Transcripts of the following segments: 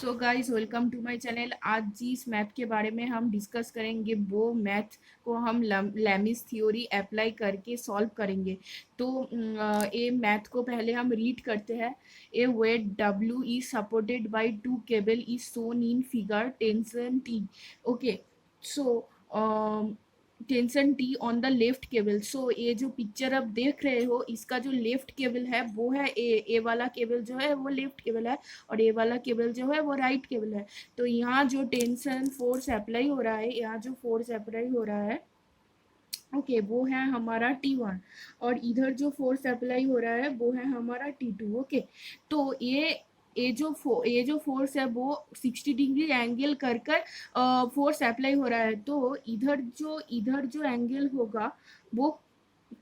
So guys welcome to my channel. आज जिस math के बारे में हम डिस्कस करेंगे वो मैथ को हम लैमिस थ्योरी अप्लाई करके सॉल्व करेंगे। तो ये मैथ को पहले हम रीड करते हैं। A weight W is supported by two cable is shown in figure tension T. Okay, so tension T on the left cable. So ये जो पिक्चर आप देख रहे हो इसका जो लेफ्ट केबल है वो है ए वाला केबल जो है वो लेफ्ट केबल है और ए वाला केबल जो है वो राइट केबल है। तो यहाँ जो टेंशन फोर्स अप्लाई हो रहा है, यहाँ जो फोर्स अप्लाई हो रहा है ओके वो है हमारा T1 और इधर जो फोर्स अप्लाई हो रहा है वो है हमारा T2। ओके, तो ये जो फोर्स है वो 60 डिग्री एंगल कर फोर्स अप्लाई हो रहा है। तो इधर जो एंगल होगा वो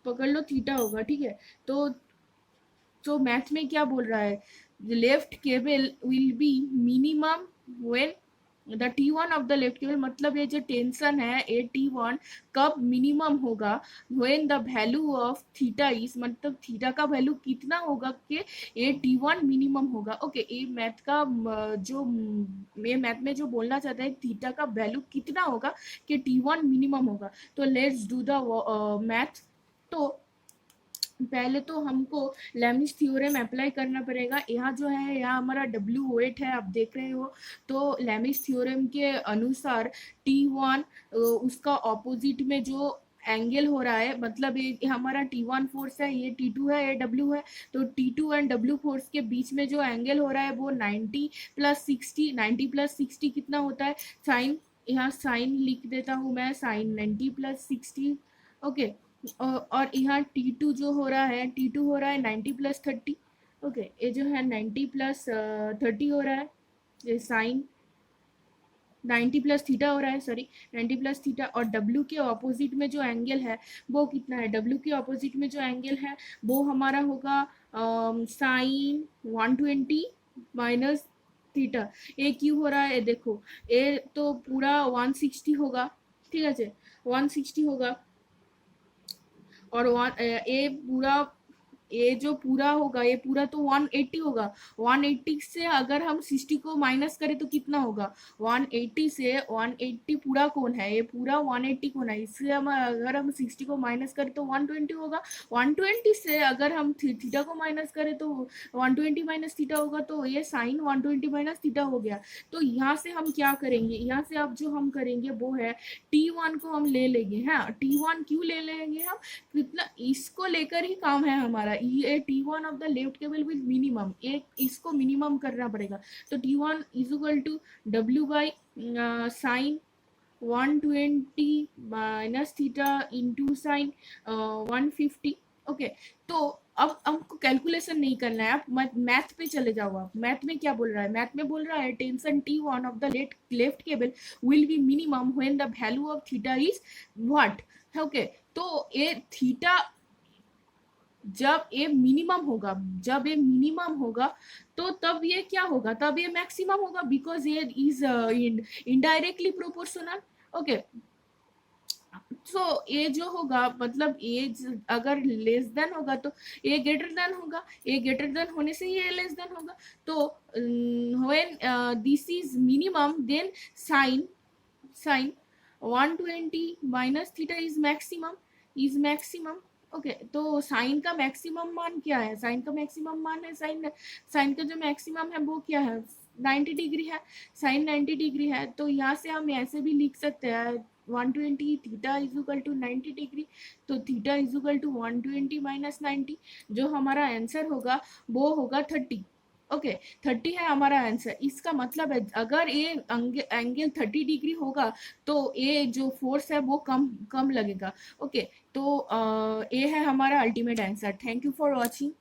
पकड़ लो थीटा होगा, ठीक है। तो मैथ में क्या बोल रहा है, left cable will be minimum when the T1 of the left cable, मतलब ये जो टेंशन है ए T1 कब मिनिमम होगा, when the value of theta is, मतलब थीटा का वैल्यू कितना होगा कि ए T1 मिनिमम होगा। ओके, ये मैथ में जो बोलना चाहता है थीटा का वैल्यू कितना होगा कि T1 मिनिमम होगा। तो लेट्स डू द मैथ। तो पहले तो हमको लेमिस थ्योरम अप्लाई करना पड़ेगा। यहाँ जो है यहाँ हमारा डब्ल्यू वेट है, आप देख रहे हो। तो लेमिस थ्योरम के अनुसार T1 उसका ऑपोजिट में जो एंगल हो रहा है, मतलब ये हमारा T1 फोर्स है, ये T2 है, ये W है। तो T2 एंड W फोर्स के बीच में जो एंगल हो रहा है वो 90 प्लस 60, 90 प्लस 60 कितना होता है, साइन, यहाँ साइन लिख देता हूँ मैं, साइन 90 प्लस 60। ओके, और यहाँ T2 जो हो रहा है, T2 हो रहा है 90 प्लस 30। ओके, ये जो है 90 प्लस 30 हो रहा है, ये साइन 90 प्लस थीटा हो रहा है, सॉरी 90 प्लस थीटा। और W के ऑपोजिट में जो एंगल है वो कितना है, W के ऑपोजिट में जो एंगल है वो हमारा होगा साइन 120 माइनस थीटा। ये क्यों हो रहा है, देखो ये तो पूरा 160 होगा, ठीक है, 160 होगा। और ये जो पूरा होगा ये पूरा तो 180 होगा। 180 से अगर हम 60 को माइनस करें तो कितना होगा, 180 से 180 पूरा कौन है, ये पूरा 180 कौन है, इससे हम अगर हम 60 को माइनस करें तो 120 होगा। 120 से अगर हम थीटा को माइनस करें तो 120 माइनस थीटा होगा। तो ये साइन 120 माइनस थीटा हो गया। तो यहाँ से हम क्या करेंगे, यहाँ से अब जो हम करेंगे वो है T1 को हम ले लेंगे। हाँ, T1 क्यों ले लेंगे हम, कितना इसको लेकर ही काम है हमारा। ये T1 of the left cable with minimum, एक इसको मिनिमम करना पड़ेगा। तो T1 is equal to W by sine 120 minus theta into sine 150। Okay, तो अब हमको कैलकुलेशन नहीं करना है, आप मैथ पे चले जाओ। आप मैथ में क्या बोल रहा है, मैथ में बोल रहा है tension T1 of the left cable will be minimum when the value of theta is what. Okay, तो ये थीटा जब ये मिनिमम होगा, जब ये मिनिमम होगा तो तब ये क्या होगा, तब ये मैक्सिमम होगा, बिकॉज ये इज इनडायरेक्टली प्रोपोर्शनल। ओके, सो ये जो होगा मतलब ये अगर लेस देन होगा तो ये ग्रेटर देन होगा, ये ग्रेटर देन होने से ये लेस देन होगा। तो when this is minimum then sine sine 120 minus theta is maximum. Okay, तो साइन का मैक्सिमम मान क्या है, साइन का मैक्सिमम मान है साइन, साइन का जो मैक्सिमम है वो क्या है, 90 डिग्री है, साइन 90 डिग्री है। तो यहाँ से हम ऐसे भी लिख सकते हैं 120 theta is equal to 90 degree. तो theta is equal to 120 minus 90, जो हमारा आंसर होगा वो होगा 30। ओके, 30 है हमारा आंसर। इसका मतलब है अगर ये एंगल 30 डिग्री होगा तो ये जो फोर्स है वो कम कम लगेगा। ओके, तो ये है हमारा ultimate answer. Thank you for watching.